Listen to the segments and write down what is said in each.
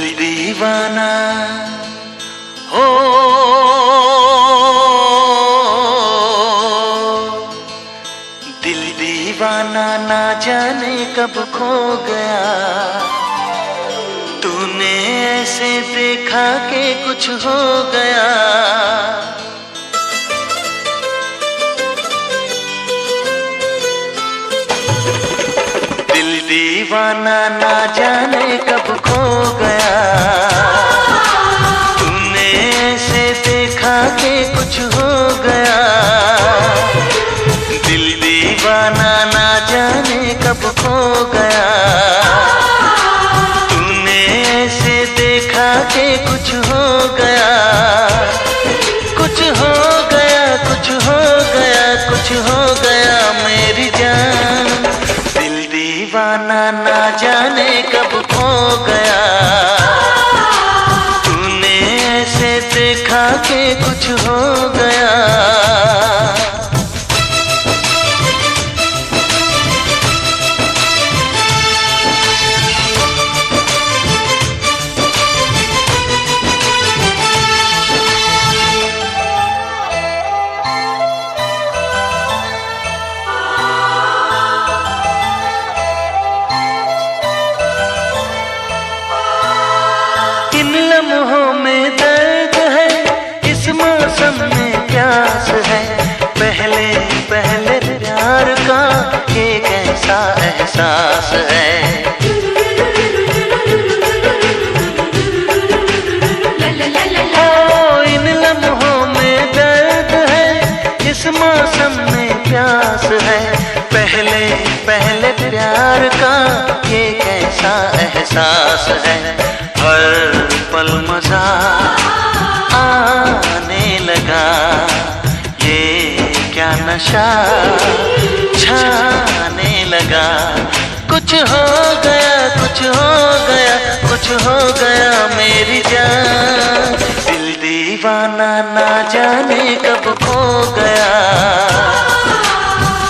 दिल दीवाना हो, दिल दीवाना ना जाने कब खो गया। तूने ऐसे देखा कि कुछ हो गया। दिल दीवाना ना जाने कब खो गया। तूने ऐसे देखा कि कुछ हो गया। दिल दीवाना ना जाने कब खो गया। तूने ऐसे देखा कि कुछ हो गया। कुछ हो गया, कुछ हो गया, कुछ हो गया मेरी जान। दिल दीवाना ना जाने कब खो गया। तूने ऐसे देखा कि कुछ हो गया। इन लम्हों में दर्द है, इस मौसम में प्यास है। पहले पहले प्यार का ये कैसा एहसास है। ओ इन लम्हों में दर्द है, इस मौसम में प्यास है। पहले पहले प्यार का ये कैसा एहसास है। हर पल मजा आने लगा, ये क्या नशा छाने लगा। कुछ हो गया, कुछ हो गया, कुछ हो गया मेरी जान। दिल दीवाना ना जाने कब खो गया।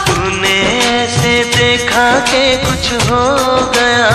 तूने ऐसे देखा कि कुछ हो गया।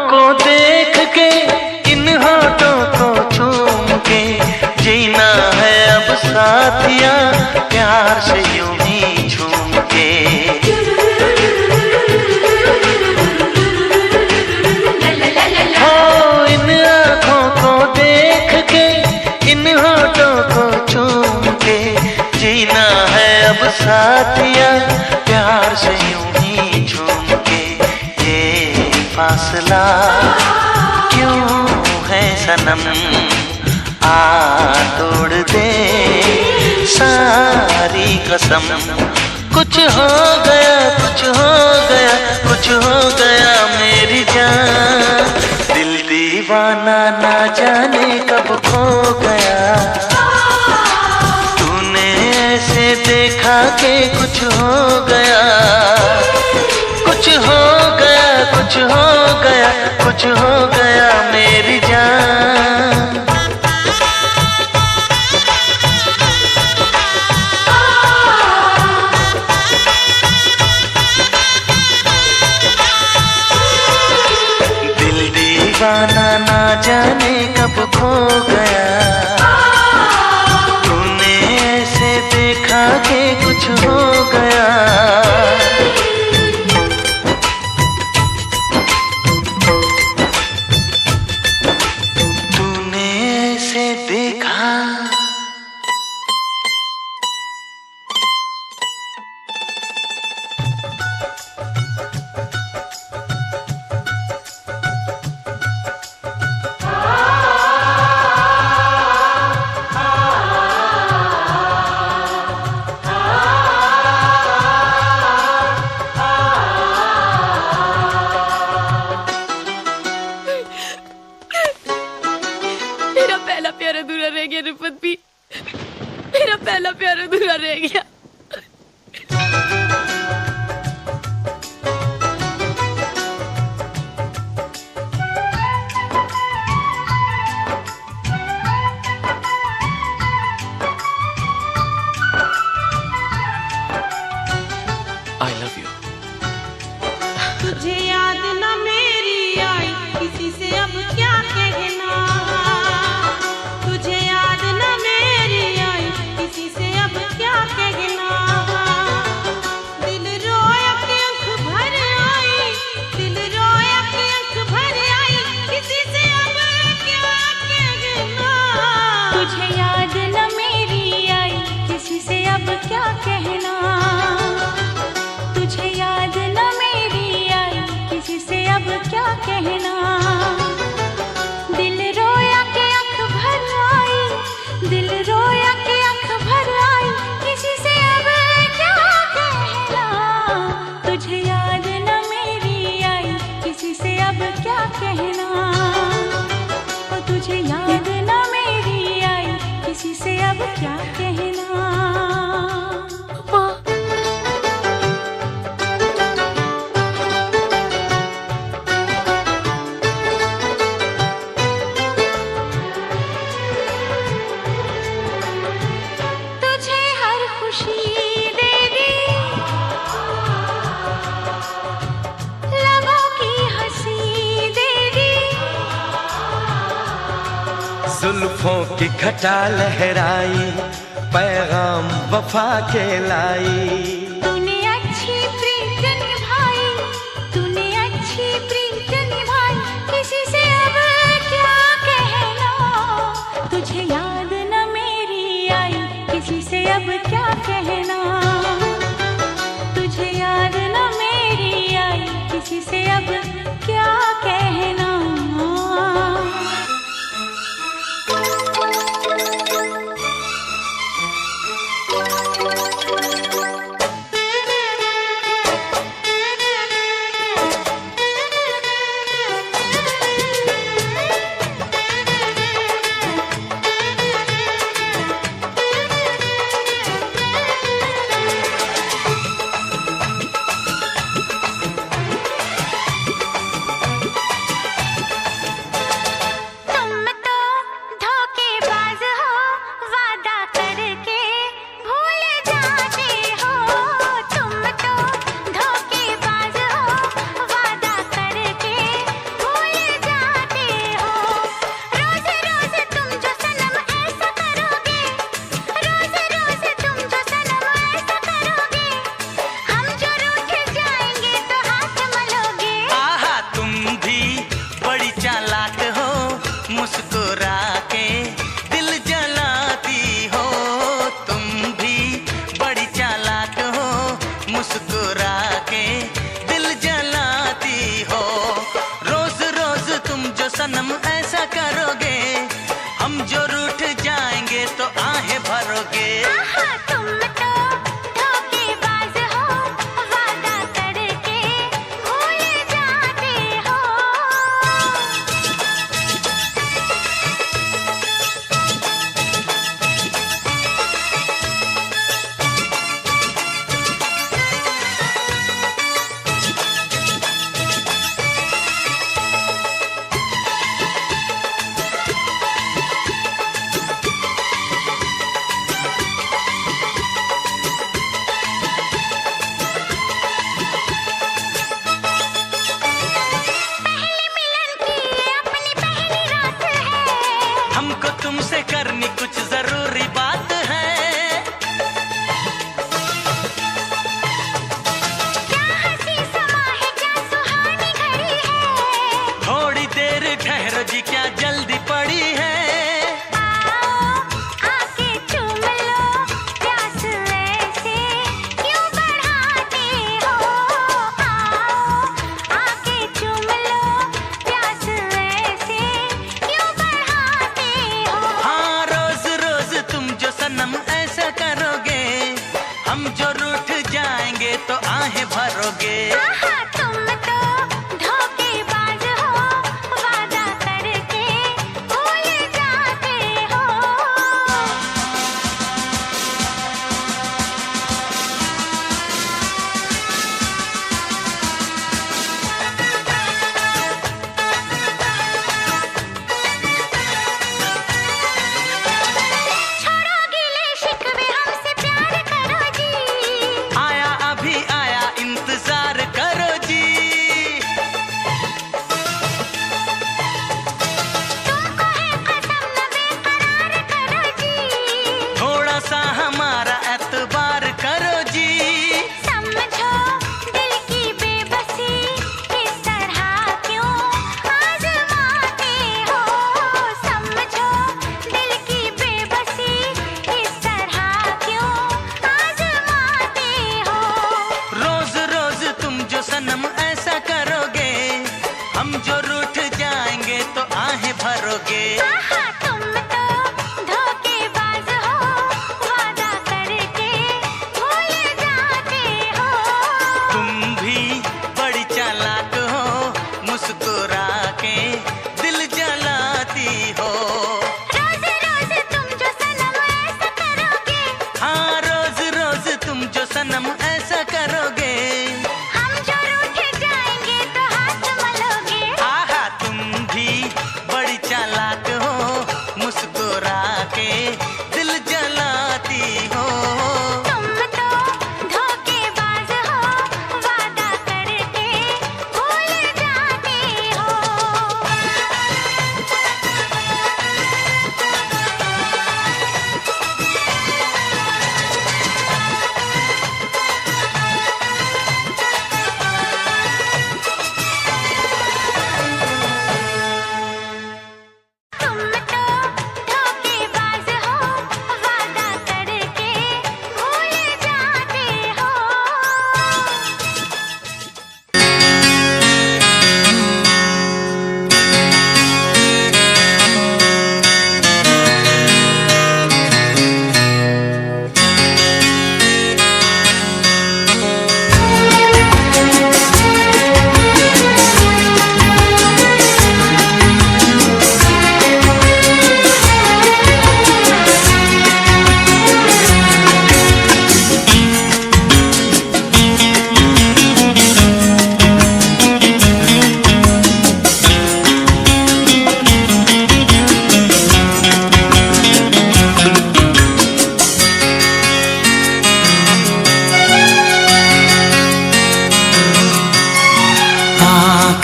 को देख के, इन होठों को चूम के, जीना है अब साथिया प्यार से यूं ही झूम के। हो इन आँखों को देख के, इन होठों को चूम के, जीना है अब साथिया प्यार से यूं ही झूम के। फासला क्यों है सनम, आ तोड़ दे सारी कसम। कुछ हो गया, कुछ हो गया, कुछ हो गया मेरी जान। दिल दीवाना ना जाने कब खो गया। तूने ऐसे देखा कि कुछ हो गया। कुछ हो गया मेरी जान। दिल दीवाना ना जाने कब खो गया, तूने ऐसे देखा कि कुछ हो गया। पहला प्यार अधूरा रह गया रिफत भी, मेरा पहला प्यार अधूरा रह गया। I love you. तुझे याद न मेरी आई, किसी से अब क्या कहना। तुझे याद न मेरी आई, किसी से अब क्या कहना। दिल रोया कि आँख भर आई, दिल रोया कि आँख भर आई, किसी से अब क्या कहना। तुझे याद न मेरी आई, किसी से अब क्या कहना। तुझे याद न मेरी आई, किसी से अब क्या कहना। दिल रोया के आँख भर आई, दिल रोया के आँख भर आई, किसी से अब क्या कहना। तुझे याद न मेरी आई, किसी से अब क्या कहना। ओ तुझे याद न मेरी आई, किसी से अब क्या कहना। जुल्फों की घटा लहराई, पैगाम वफा के लाई। तूने अच्छी प्रीत निभाई, तूने अच्छी प्रीत निभाई, किसी से अब क्या कहना। तुझे याद न मेरी आई, किसी से अब क्या कहना। तुझे याद न मेरी आई, किसी से अब क्या कहना।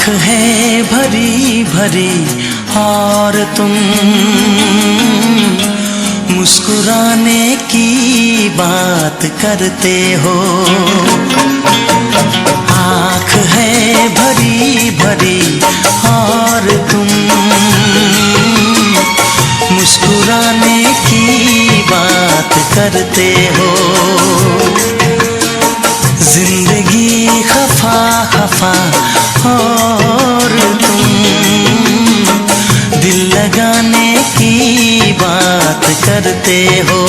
आँख है भरी भरी और तुम मुस्कुराने की बात करते हो। आँख है भरी भरी और तुम मुस्कुराने की बात करते हो। जिंदगी खफा खफा और तुम दिल लगाने की बात करते हो।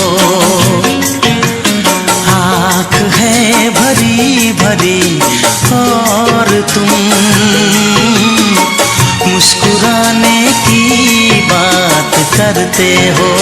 आँख है भरी भरी और तुम मुस्कुराने की बात करते हो।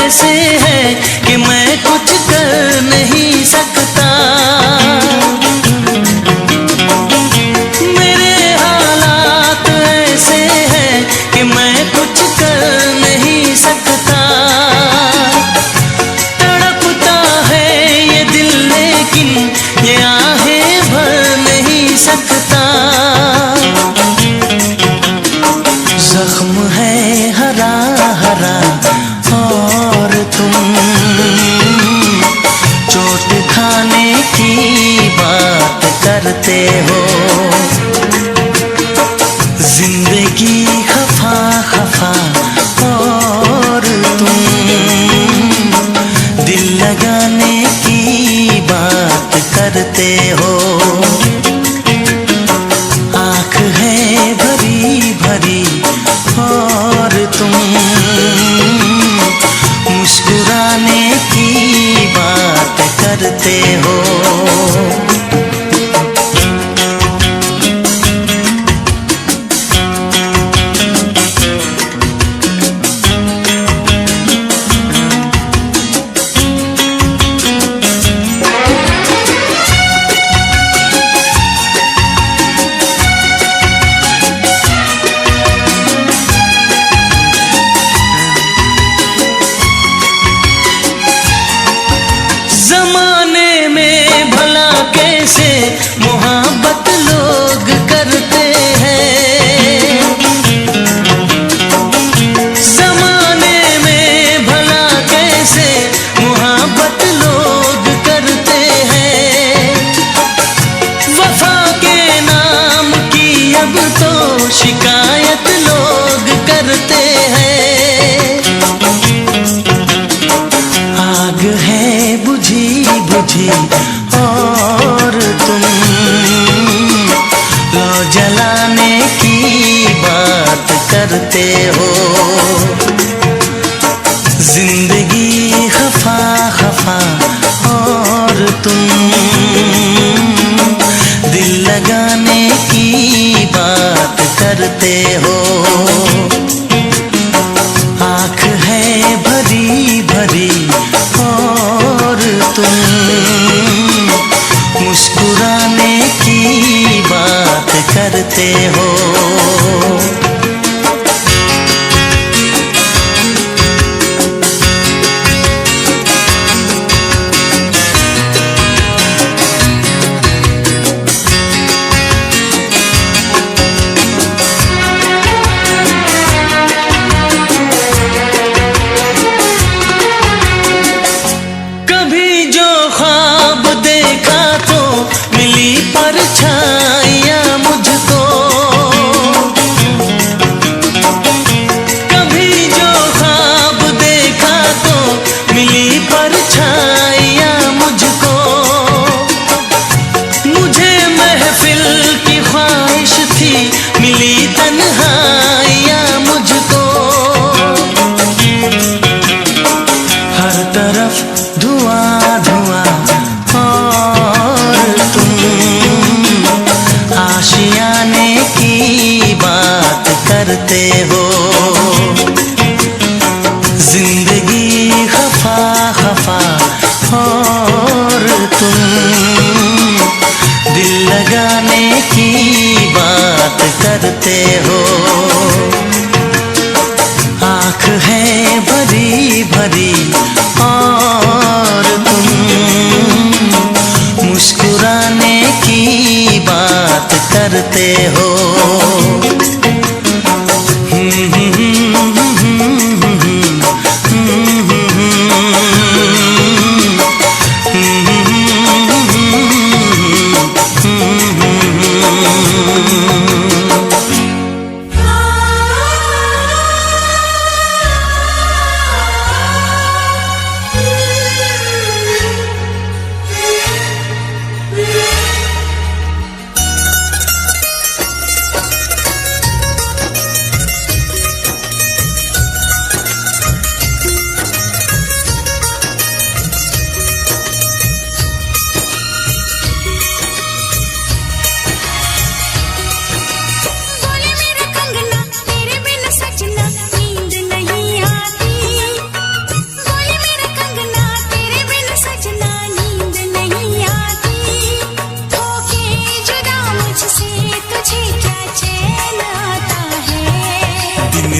ऐसे है कि मैं कुछ कर नहीं सकता। मेरे हालात ऐसे हैं कि मैं कुछ कर नहीं सकता। तड़पता है ये दिल लेकिन ये आहें भर नहीं सकता। जख्म है हरा हरा और तुम चोट खाने की बात करते हो। जिंदगी खफा खफा और तुम दिल लगाने की बात करते हो। आँख है भरी भरी और तुम मुस्कुराने की बात करते हो। जमाने में भला कैसे मोहब्बत लोग करते हैं। जमाने में भला कैसे मोहब्बत लोग करते हैं। वफा के नाम की अब तो शिकायत लोग करते हैं। आग है बुझी बुझी और तुम लो जलाने की बात करते हो। जिंदगी खफा खफा और तुम दिल लगाने की बात करते हो। आँख है भरी भरी और तुम मुस्कुराने की बात करते हो। तरफ धुआं धुआं और तुम आशियाने की बात करते हो। जिंदगी खफा खफा और तुम दिल लगाने की बात करते हो। आँख है भरी भरी और तुम मुस्कुराने की बात करते हो।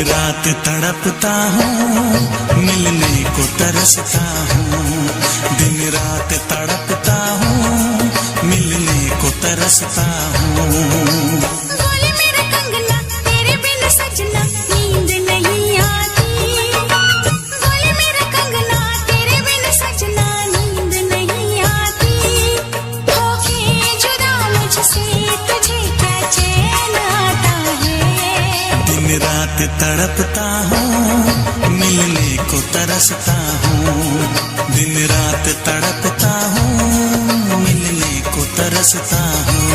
रात तड़पता हूँ मिलने को तरसता हूँ। दिन रात तड़पता हूँ मिलने को तरसता हूँ। बोले मेरा कंगना तेरे बिन सजना नींद नहीं आती। बोले मेरा कंगना तेरे बिन सजना नींद नहीं आती। होके जुदा मुझसे तुझे क्या चैन आता है। दिन रात तड़पता हूँ मिलने को तरसता हूँ। दिन रात तड़पता हूँ मिलने को तरसता हूँ।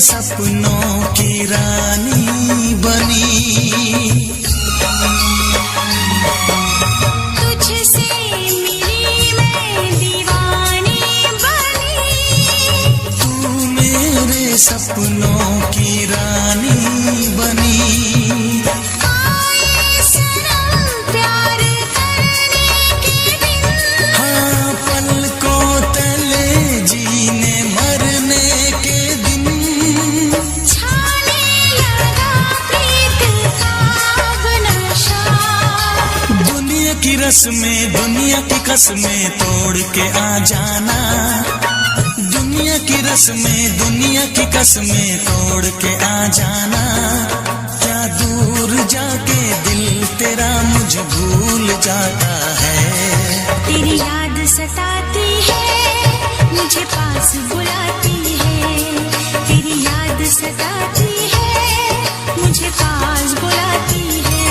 सपनों की रानी बनी तुझसे मिली मैं दीवानी बनी। तू मेरे सपनों की रानी बनी। आए सनम प्यार करने के दिन। हाँ पलकों तले जीने मरने के दिन। की रस्में दुनिया की कसमें तोड़ के आ जाना। दुनिया की रस्में दुनिया की कसमें तोड़ के आ जाना। क्या दूर जाके दिल तेरा मुझे भूल जाता है। तेरी याद सताती है मुझे पास बुलाती है। तेरी याद सताती है मुझे पास बुलाती है।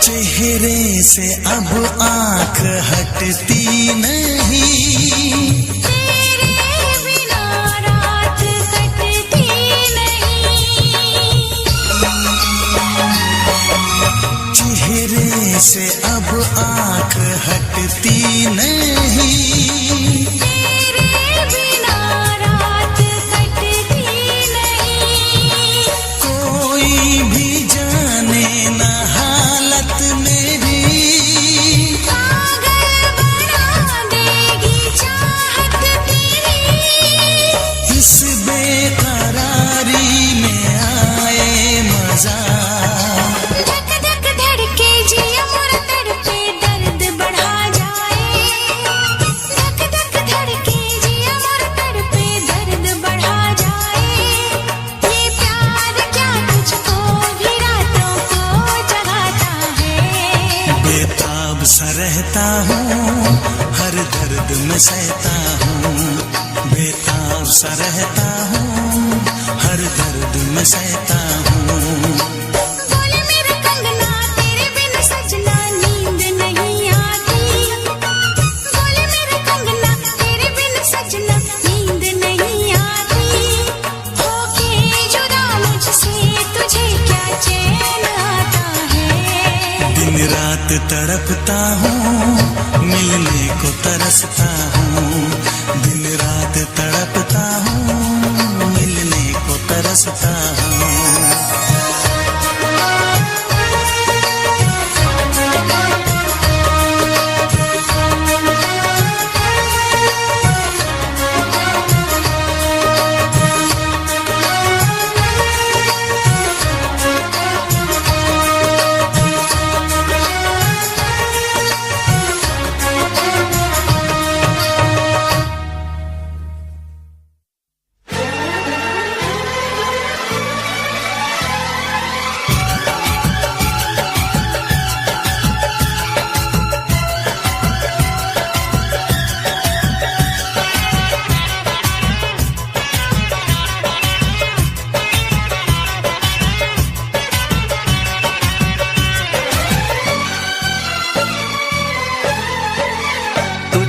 चेहरे से अब आँख हटती नहीं। तेरे बिना रात कटती नहीं। चेहरे से अब आँख हटती नहीं। तेरे बिना रात कटती नहीं। कोई सा रहता हूँ, हर दर्द में सहता हूँ, बेताब सा रहता हूँ, हर दर्द में सहता हूँ। बोले मेरे कंगना तेरे बिन सजना नींद नहीं आती, बोले मेरे कंगना तेरे बिन सजना नींद नहीं आती, होके जुदा मुझसे तुझे क्या चैन आता है। दिन रात तड़पता हूँ, मिलने को तरसता हूँ, दिन रात तड़पता हूँ, मिलने को तरसता हूँ।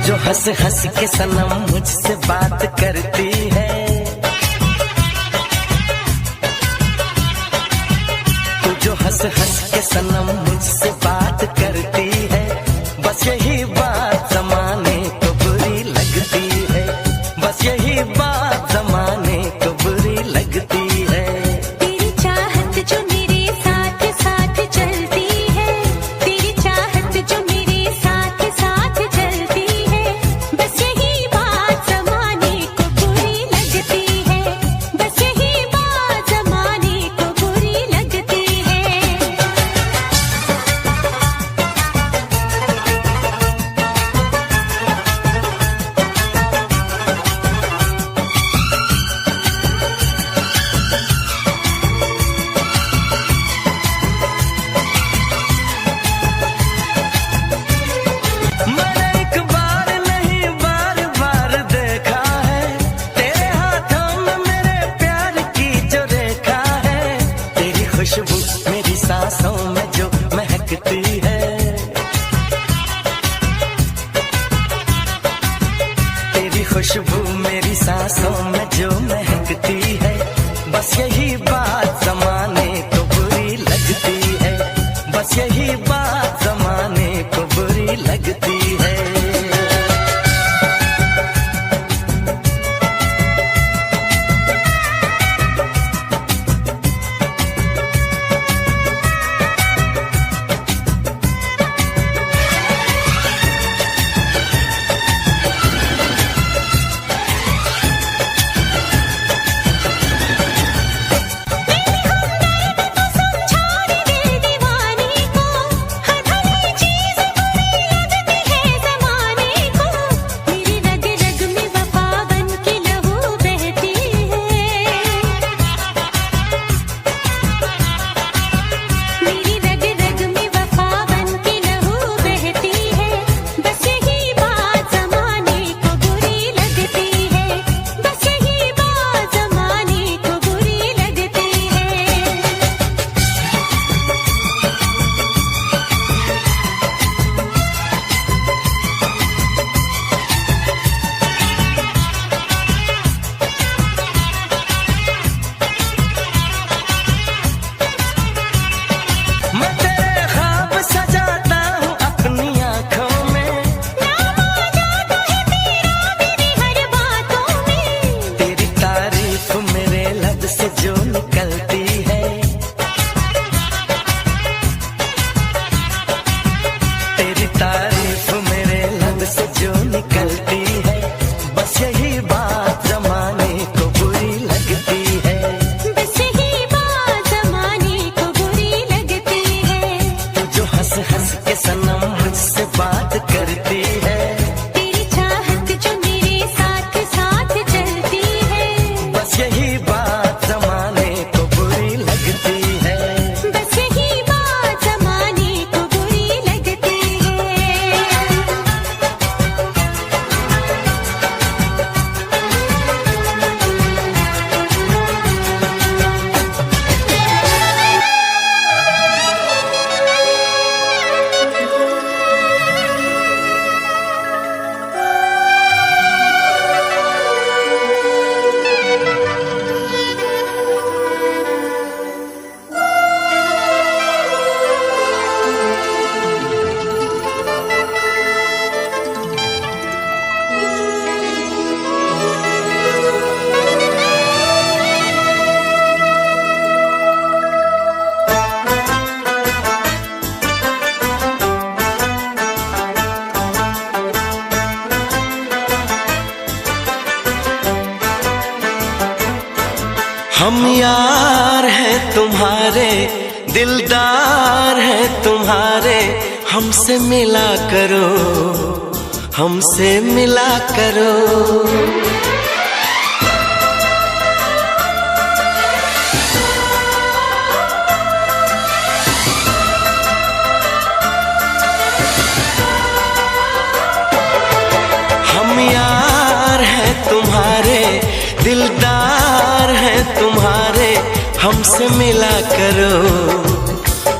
जो हंस हंस के सनम मुझसे बात करती है, तू जो हंस हंस के सनम मुझसे बात करती है, बस यही बात जमाने को बुरी लगती है, बस यही बात जमाने को बुरी लगती है। तेरी चाहत जो मेरे साथ साथ चलती है, तेरी चाहत जो मेरे साथ साथ चलती है, बस यही बात जमाने को बुरी लगती है, बस यही बात जमाने को बुरी लगती है। मैंने एक बार नहीं बार बार देखा है, तेरे हाथों में मेरे प्यार की जो रेखा है, तेरी खुशबू मेरी सांसों में जो महकती है, तेरी खुशबू मेरी सांसों में जो महकती है, बस यही बात जमाने को बुरी लगती है, बस यही बात जमाने को बुरी लगती है। तुम्हारे, दिलदार है तुम्हारे, हमसे मिला करो, हमसे मिला करो। हम यार हैं तुम्हारे, दिलदार हैं तुम्हारे, हमसे मिला करो,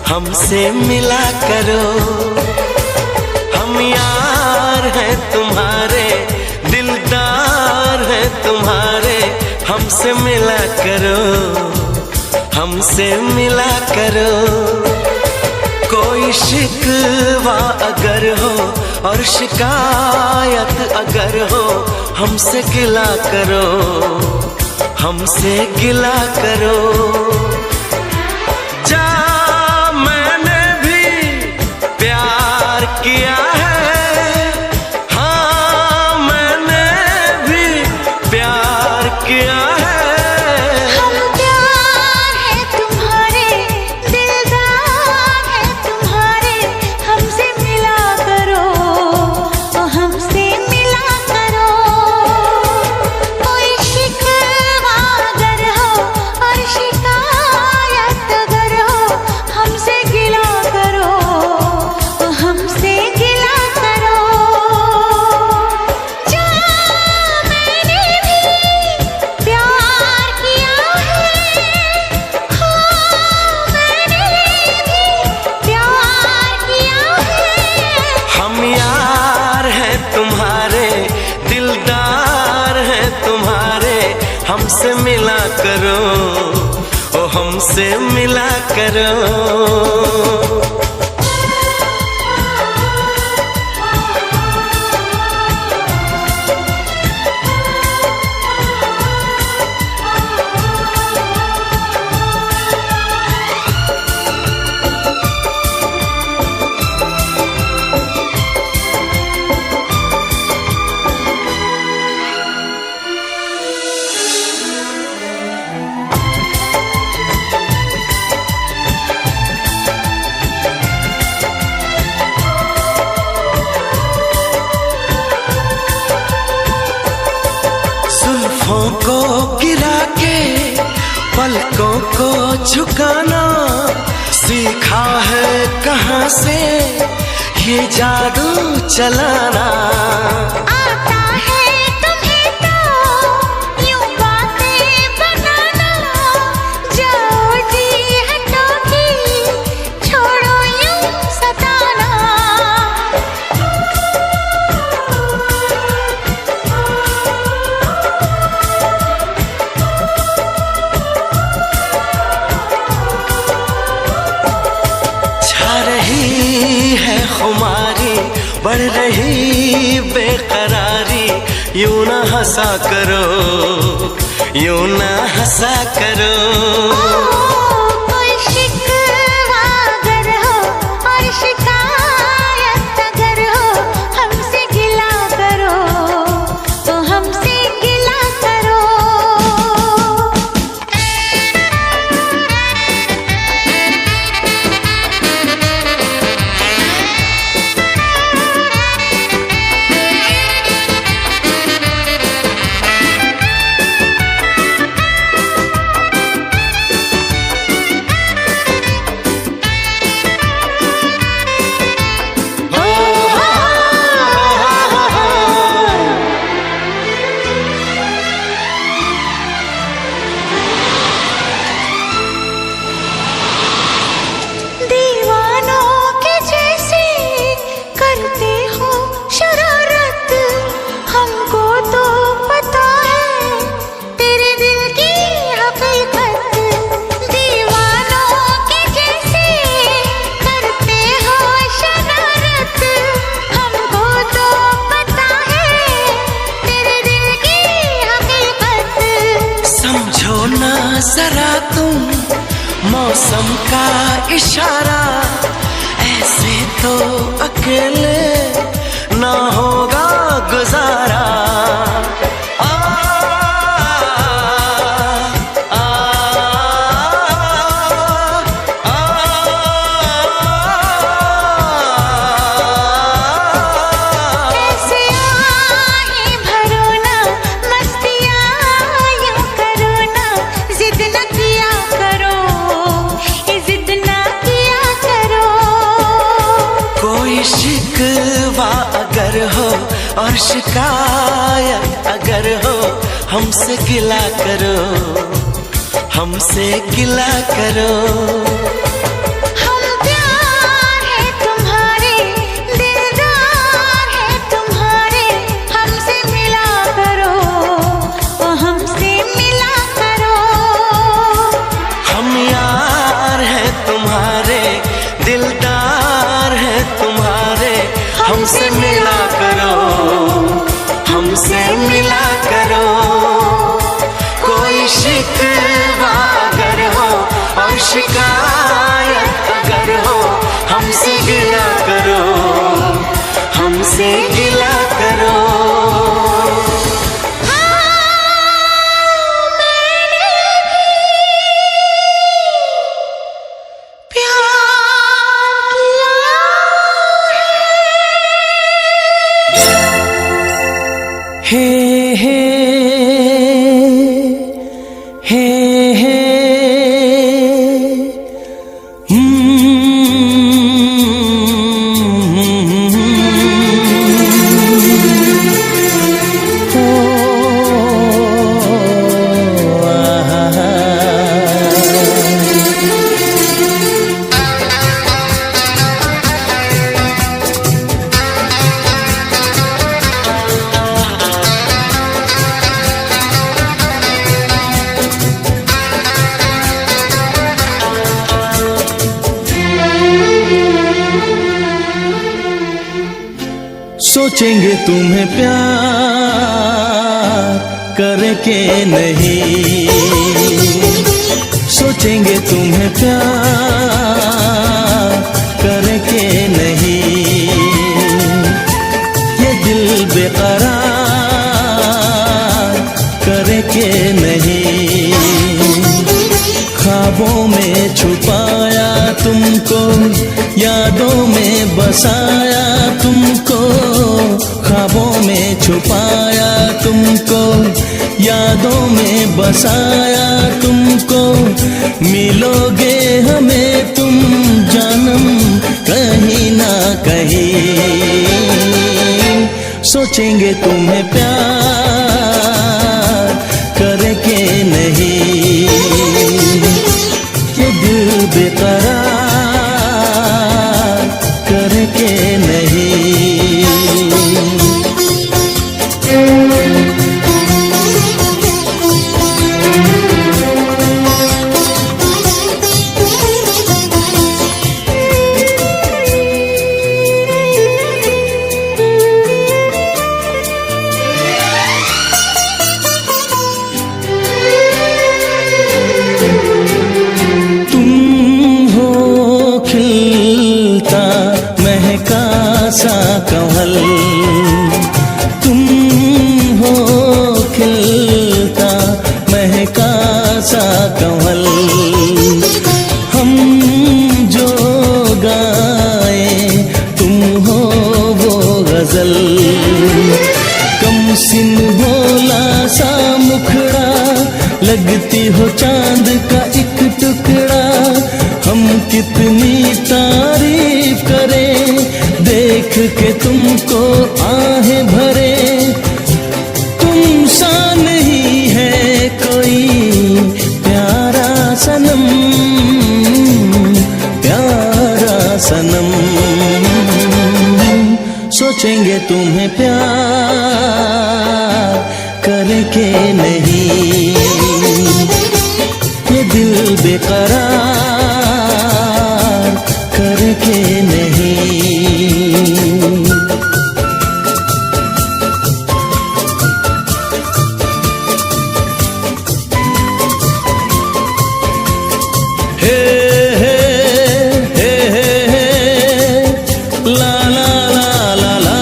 हमसे मिला करो। हम यार हैं तुम्हारे, दिलदार हैं तुम्हारे, हमसे मिला करो, हमसे मिला करो। कोई शिकवा अगर हो और शिकायत अगर हो, हमसे गिला करो, हमसे गिला करो। जा मैंने भी प्यार किया है, हाँ मैंने भी प्यार किया है। हम प्यार है तुम्हारे, दिलदार है तुम्हारे, हमसे मिला करो, हमसे मिला करो। कोई शिकवा अगर हो और शिकायत अगर हो, हमसे गिला करो, हमसे गिला करो। जा मैंने भी प्यार किया है, हाँ मैंने भी प्यार किया है। हम यार हैं तुम्हारे, दिलदार हैं तुम्हारे, हमसे मिला करो, ओ हमसे मिला करो। जुल्फों को गिरा के पलकों को झुकाना, सीखा है कहाँ से ये जादू चलाना। आता है तुम्हें तो यूं बातें बनाना, जाओ जी हटो की छोड़ो यूं सताना। छा रही है खुमारी, बढ़ रही बेकरारी, यूं ना हंसा करो, यूं ना हंसा करो। कोई शिकवा अगर हो और शिकायत अगर हो, हमसे गिला करो, तो हमसे गिला करो। दीवानों के जैसे करते हो शरारत, हमको तो पता है तेरे दिल की हकीकत। दीवानों के जैसे करते हो शरारत, हमको तो पता है तेरे दिल की हकीकत। समझो ना जरा तुम मौसम का इशारा, ऐसे तो अकेले ना होगा गुजारा। आ, आ, आ, और शिकायत अगर हो हमसे गिला करो, हमसे गिला करो। हम प्यार है तुम्हारे, दिलदार है तुम्हारे, हमसे मिला करो, ओ हमसे मिला करो। हम यार हैं तुम्हारे, दिलदार हैं तुम्हारे, हमसे मिला करो, हमसे मिला करो। कोई शिकवा अगर हो और शिकायत अगर हो हमसे गिला करो, हमसे गिला करो। हे हे हे हे सोचेंगे तुम्हें प्यार करके नहीं, सोचेंगे तुम्हें प्यार करके नहीं। ये दिल बेकरार करके नहीं। ख्वाबों में छुपाया तुमको, यादों में बसाया तुमको, ख्वाबों में छुपाया तुमको, यादों में बसाया तुमको। मिलोगे हमें तुम जानम कहीं ना कहीं। सोचेंगे तुम्हें प्यार करके नहीं। ये दिल बेकरार करके नहीं। सा कमल तुम हो, खिलता महका सा कमल। हम जो गाए तुम हो वो गजल। कम सिन भोला सा मुखड़ा, लगती हो चांद का एक टुकड़ा। हम कितनी तारीफ करें देख के तुमको आहें भरे। तुम सा नहीं है कोई प्यारा सनम, प्यारा सनम। सोचेंगे तुम्हें प्यार करके नहीं। ये दिल बेकरार करके नहीं। हे हे हे हे ला ला ला ला ला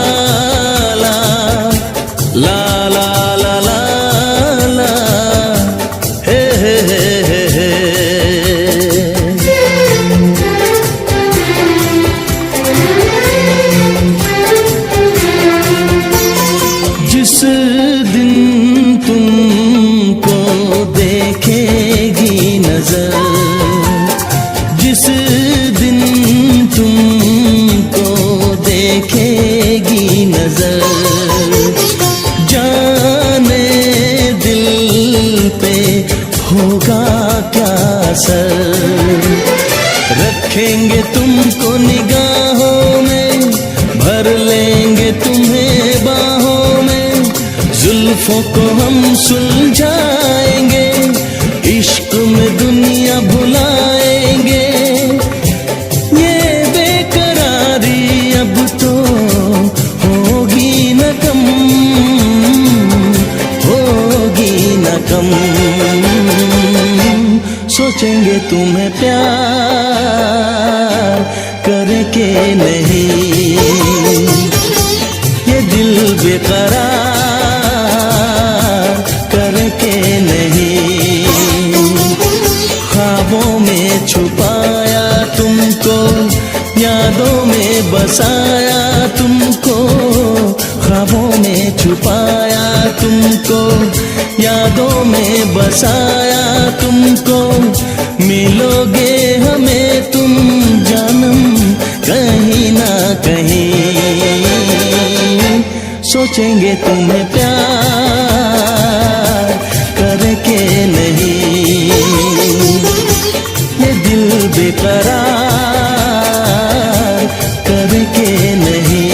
ला ला ला ला ला ला हे हे हे हे। जिस दिन तुमको देखेगी नजर, जिस दिन तुमको देखेगी नजर, असर। रखेंगे तुमको निगाहों में, भर लेंगे तुम्हें बाहों में, जुल्फों को हम सुलझाएंगे, इश्क में दुनिया भुलाएंगे। ये बेकरारी अब तो होगी न कम, होगी न कम। सोचेंगे तुम्हें प्यार करके नहीं, ये दिल बेकरार करके नहीं। ख्वाबों में छुपाया तुमको, यादों में बसाया तुमको, ख्वाबों में छुपाया तुमको, यादों में बसाया तुमको। मिलोगे हमें तुम जानम कहीं ना कहीं, सोचेंगे तुम्हें प्यार करके नहीं, ये दिल बेकरार करके नहीं।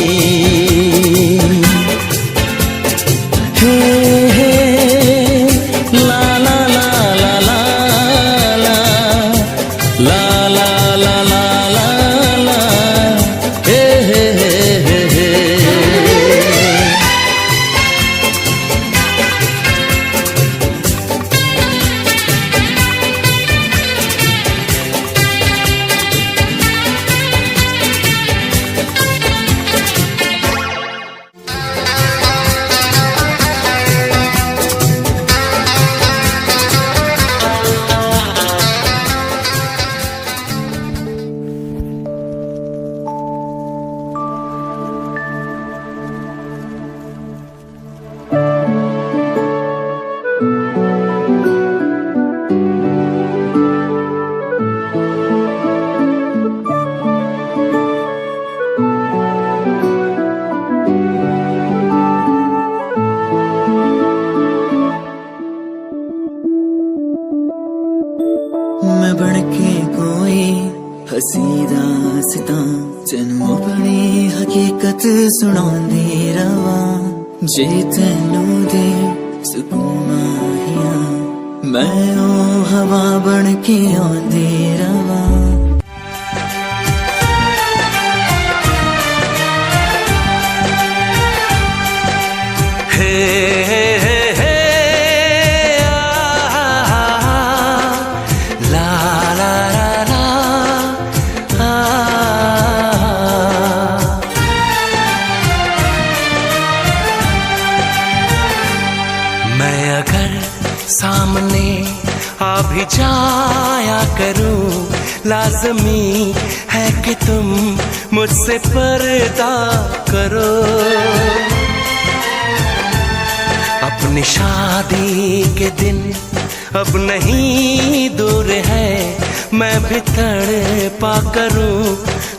मैं बनके कोई हसी दास्तां तेनू अपनी हकीकत सुनांदी रवां, जे तेनू दे सुकून माहिया मैं ओ हवा बनके आंदी रवां। मैं अगर सामने आ भी जाया करूं, लाज़मी है कि तुम मुझसे पर्दा करो। अपनी शादी के दिन अब नहीं दूर है, मैं भी तड़पा करूं,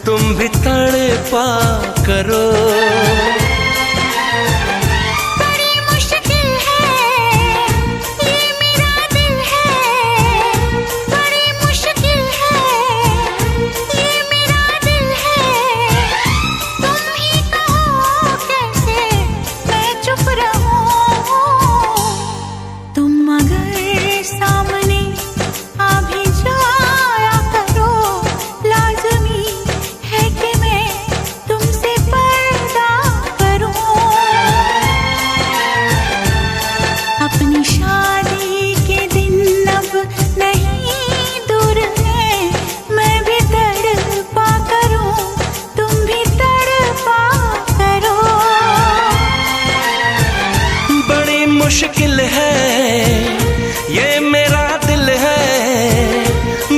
तुम भी तड़पा करो। मुश्किल है ये मेरा दिल है,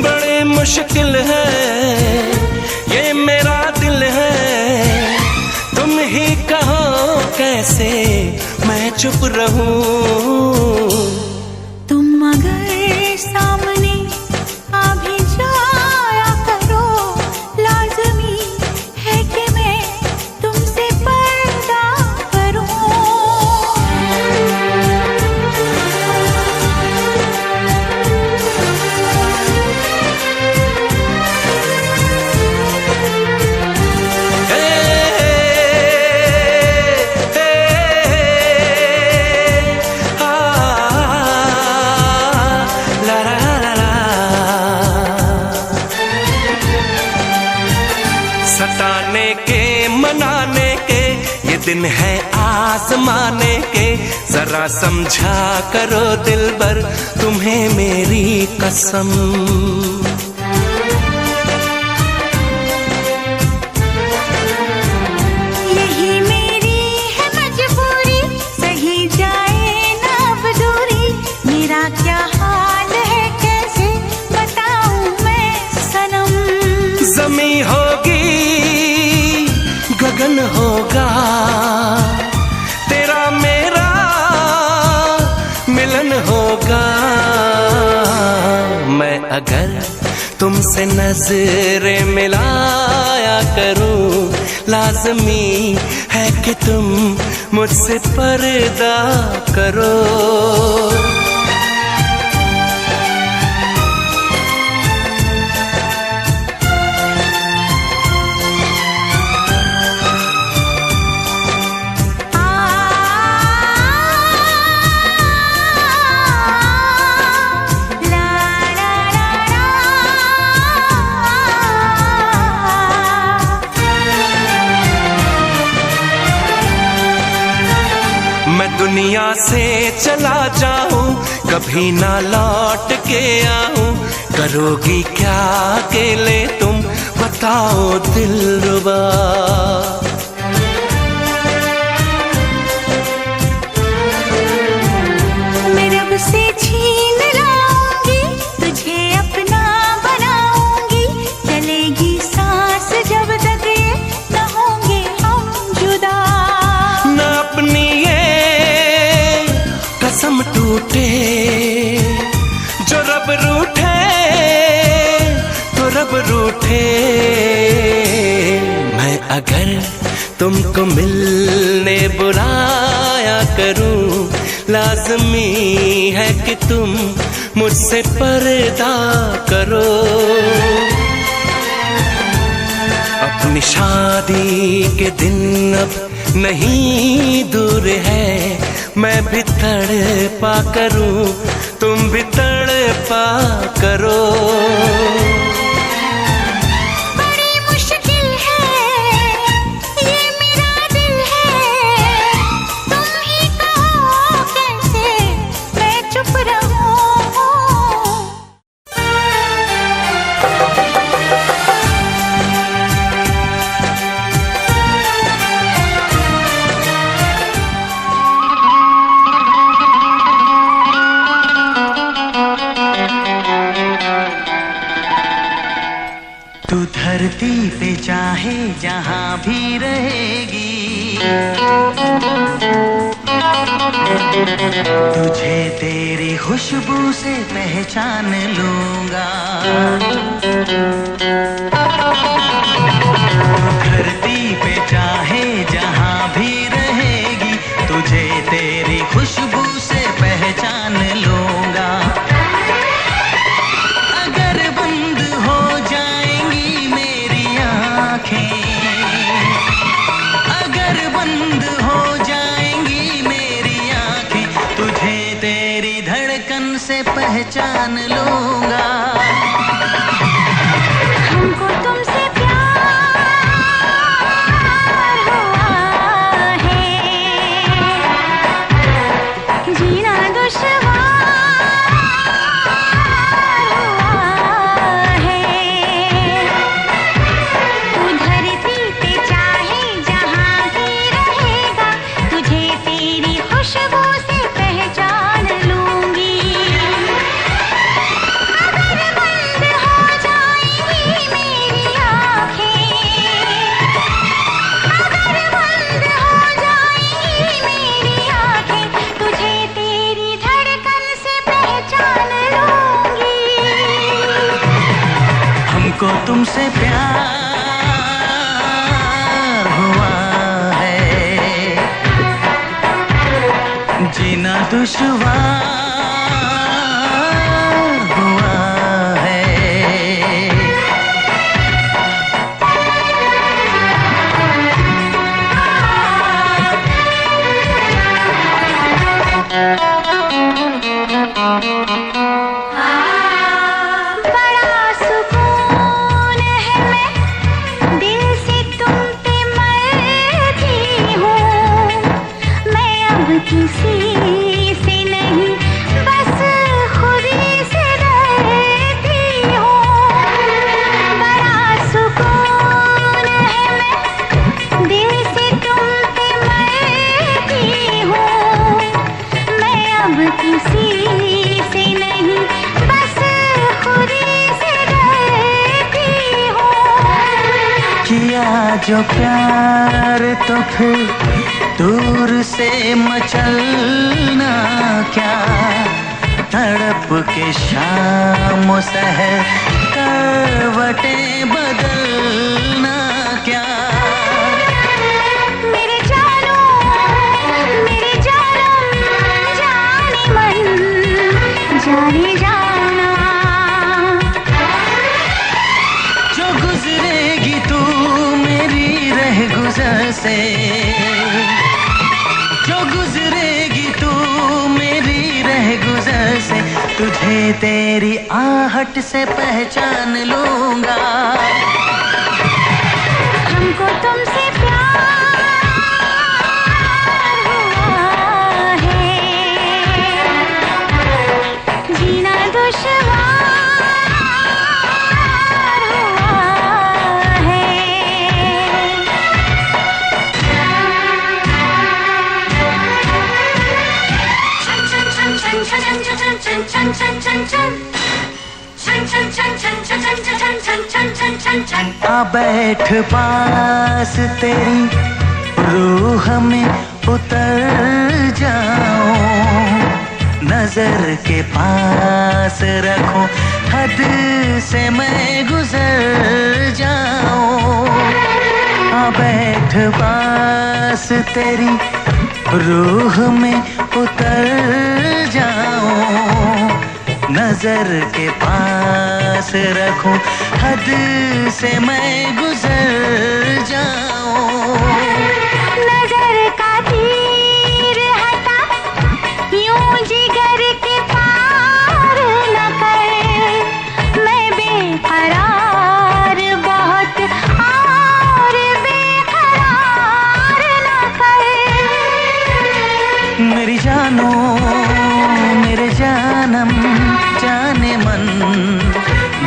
बड़े मुश्किल है ये मेरा दिल है। तुम ही कहो कैसे मैं चुप रहूं। तुम अगर सामने आ भी जाया करो, लाज़मी है कि मैं तुमसे पर्दा करूं। सताने के मनाने के ये दिन है आजमाने के, जरा समझा करो दिलबर तुम्हें मेरी कसम। यही मेरी है मजबूरी, सही जाए ना अब दूरी, मेरा क्या हाल है कैसे बताऊं मैं सनम। ज़मीं होगी गगन होगा, तेरा मेरा मिलन होगा। मैं अगर तुमसे नजरें मिलाया करूं, लाज़मी है कि तुम मुझसे पर्दा करो। मैं दुनिया से चला जाऊं, कभी ना लौट के आऊं, करोगी क्या अकेले तुम बताओ दिलरुबा। मैं रब से छीन लाऊंगी, तुझे अपना बनाऊंगी, चलेगी सांस जब तक ये न होंगे हम जुदा। न अपनी ये कसम टूटे, जो रब रूठे तो रब रूठे। मैं अगर तुमको मिलने बुलाया करूं, लाज़मी है कि तुम मुझसे पर्दा करो। अपनी शादी के दिन अब नहीं दूर है, मैं भी तड़पा करूं, तुम भी तड़पा करो। बड़ी मुश्किल है ये मेरा दिल है, तुम ही कहो कैसे मैं चुप रहूं। तू धरती पे चाहे जहां भी रहेगी, तुझे तेरी खुशबू से पहचान लूंगा। तू धरती पे चाहे जहां भी रहेगी, तुझे तेरी खुशबू से पहचान लूंगा। अगर बंद हो जाएंगी मेरी आँखें, अगर बंद हो जाएंगी मेरी आँखें, तुझे तेरी धड़कन से पहचान लूंगा। हमको तुमसे प्यार हुआ है, जीना दुश्वार हुआ है। तू धरती पे चाहे जहां भी रहेगा, तुझे तेरी खुशबू से पहचान लूंगी। अगर बंद हो जाएंगी मेरी आँखें, अगर बंद हो जाएंगी मेरी आँखें, तुझे तेरी धड़कन से पहचान लूंगी। हमको तुमसे प्यार हुआ है, जीना दुश्वार हुआ है। बड़ा सुकून है, मैं दिल से जो प्यार तो फिर दूर से मचलना क्या, तड़प के शाम सहर करवटें बदलना क्या। मेरे जानम जाने मन जाने जाना। जो गुजरेगी तू मेरी रह गुजर से, जो गुजरेगी तू मेरी रह गुजर से, तुझे तेरी आहट से पहचान लूंगा। हमको तुमसे प्यार हुआ है, जीना दुश्वार हुआ है। आ बैठ पास तेरी रूह में उतर जाऊं, नजर के पास रखूं, हद से मैं गुजर जाऊं। आ बैठ पास तेरी रूह में उतर जाऊं, नजर के पास रखूं, हद से मैं गुजर जाऊं। नजर का तीर हटा यूं जिगर के पार न कर, मैं बेकरार बहुत और बेकरार न कर। मेरी जानो मेरे जानम जाने मन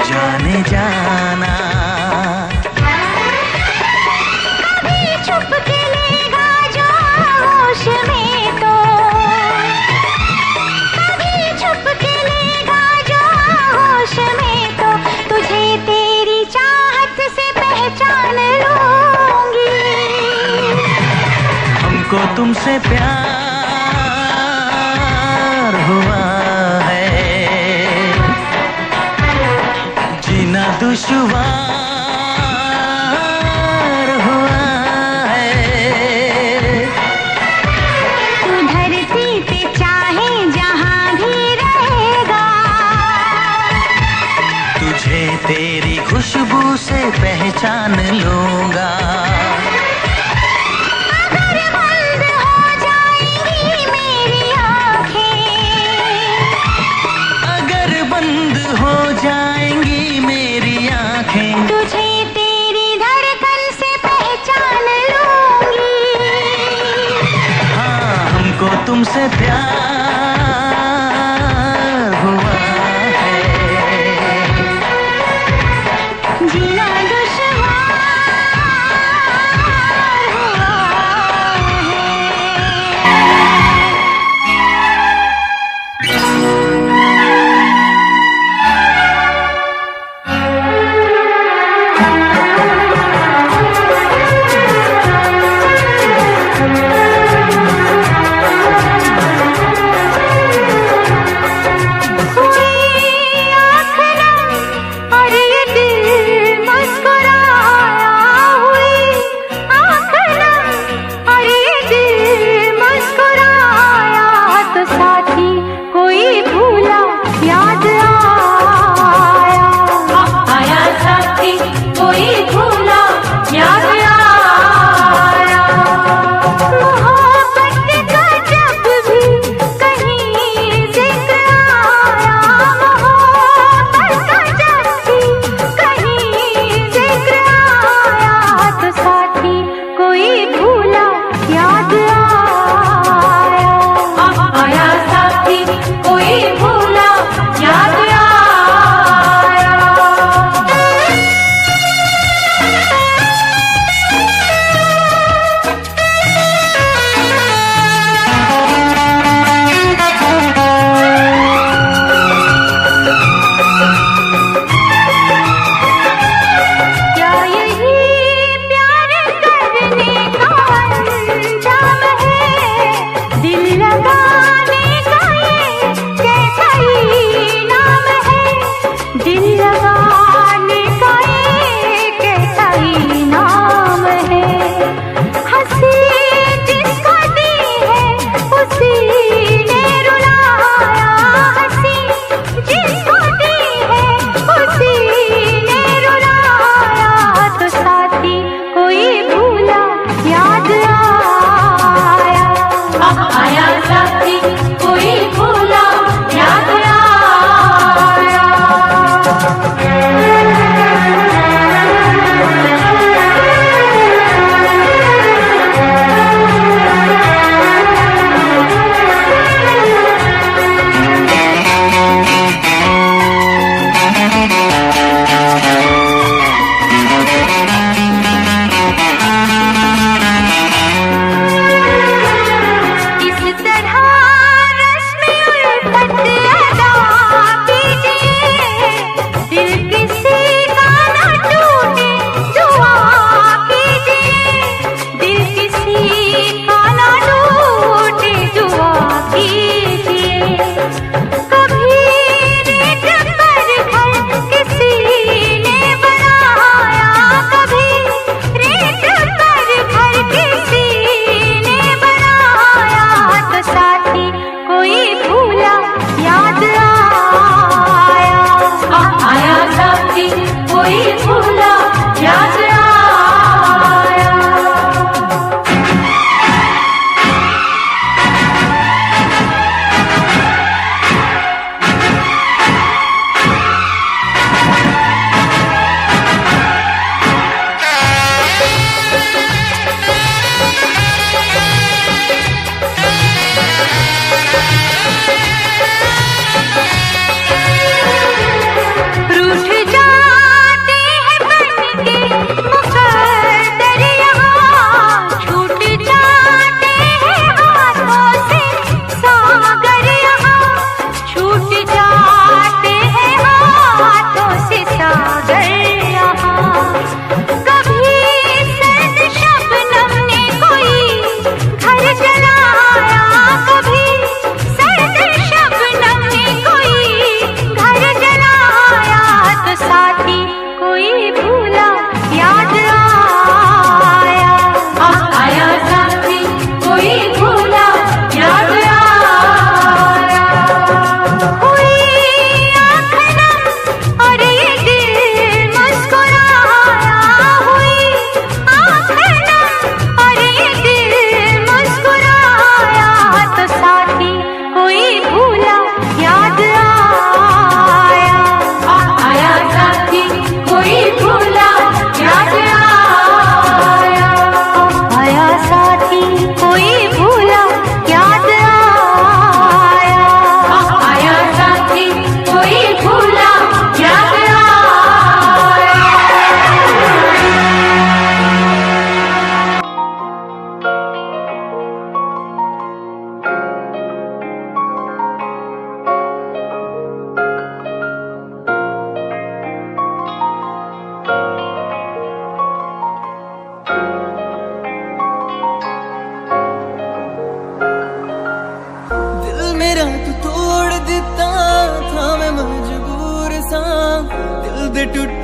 जाने जाना। कभी छुप के लेगा जो होश में तो, कभी छुप के लेगा जो होश में तो, तुझे तेरी चाहत से पहचान लूंगी। हमको तुमसे प्यार हुआ है, जीना दुश्वार हुआ है। तू धरती पे चाहे जहां भी रहेगा, तुझे तेरी खुशबू से पहचान लूंगा। अगर बंद हो जाएंगी मेरी आँखें, अगर बंद हो जाएंगी मेरी आंखें, तुझे तेरी धड़कन से पहचान लूंगी। हाँ हमको तुमसे प्यार हुआ है, जीना दुश्वार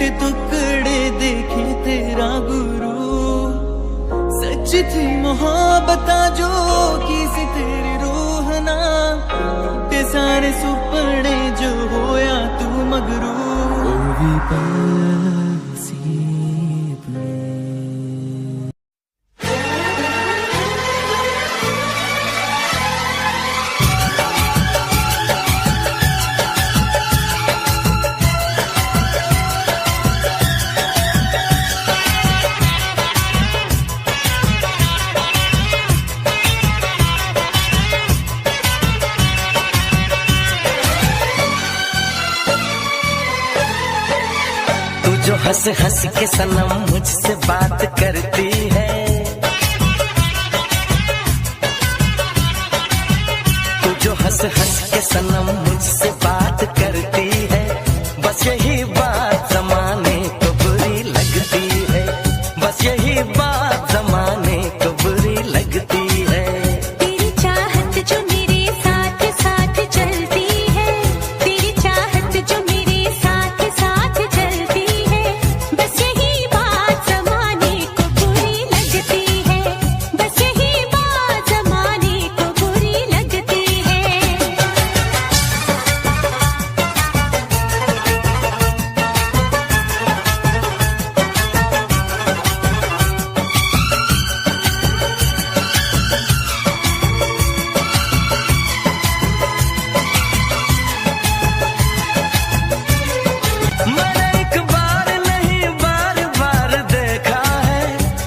टूटे टुकड़े देखे तेरा गुरु। सच थी मोहब्बत जो किसी तेरी रूह ना, ते सारे सुपने जो होया तू मगरू। ओ भी जो हंस हंस के सनम मुझसे बात करती है, तू जो हंस हंस के सनम मुझसे बात करती है, बस यही बात जमाने को बुरी लगती है, बस यही बात जमाने को बुरी लगती है। तेरी चाहत जो मेरे साथ साथ चलती है, तेरी चाहत जो मेरे साथ साथ चलती है, बस यही बात जमाने को बुरी लगती है, बस यही बात जमाने को बुरी लगती है। मैंने एक बार नहीं बार बार देखा है,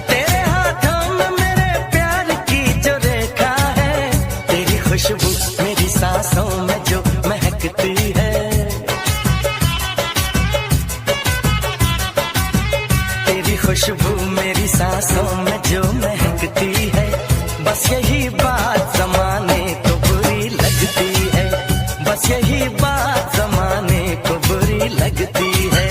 तेरे हाथों में मेरे प्यार की जो रेखा है, तेरी खुशबू मेरी सांसों में जो महकती है, तेरी खुशबू मेरी सांसों में जो महकती है, बस यही बात जमाने को बुरी लगती है, बस यही बात जमाने को बुरी लगती है।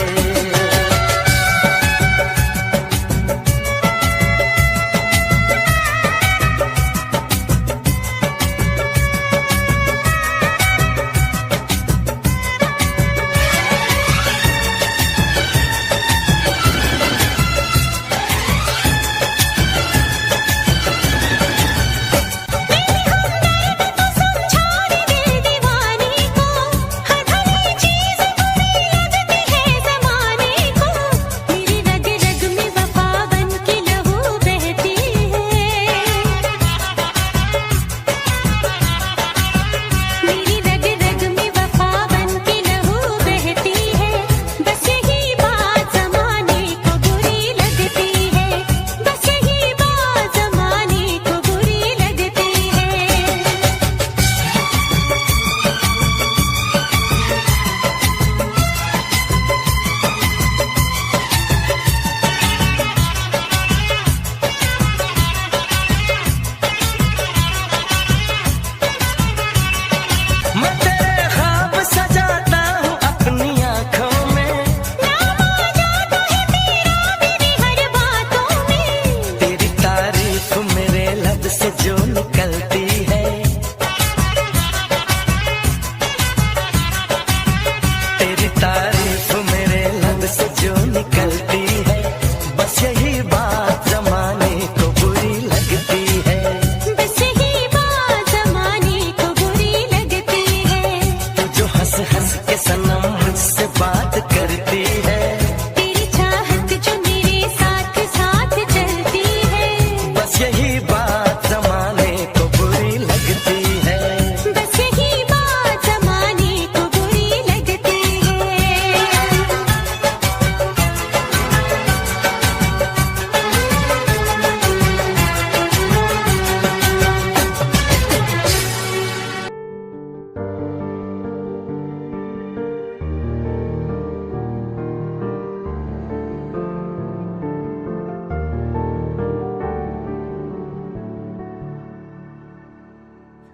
मैं तेरे ख्वाब सजाता हूँ अपनी आँखों में, हर बातों में तेरी तारीफ मेरे लब से जो निकलती है, तेरी तारीफ मेरे लब से जो निकलती है, बस यही बात जमाने को बुरी लगती है, बस यही बात जमाने को बुरी लगती है। तू जो हंस हंस के सनम मुझसे बात करती है, तेरी चाहत जो मेरे साथ साथ चलती है, बस यही बात जमाने को बुरी लगती है। बस यही बात जमाने को बुरी लगती है।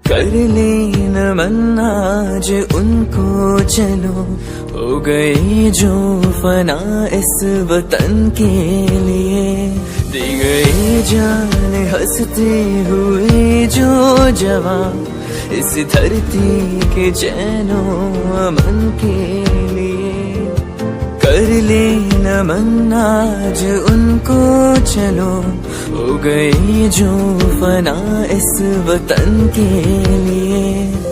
कर लेना मन आज उनको, चलो हो गए जो फना इस वतन के लिए, दी गई जान हंसते हुए जो जवान इस धरती के चैनो अमन के लिए। कर ले नमन आज उनको, चलो हो गए जो फना इस वतन के लिए।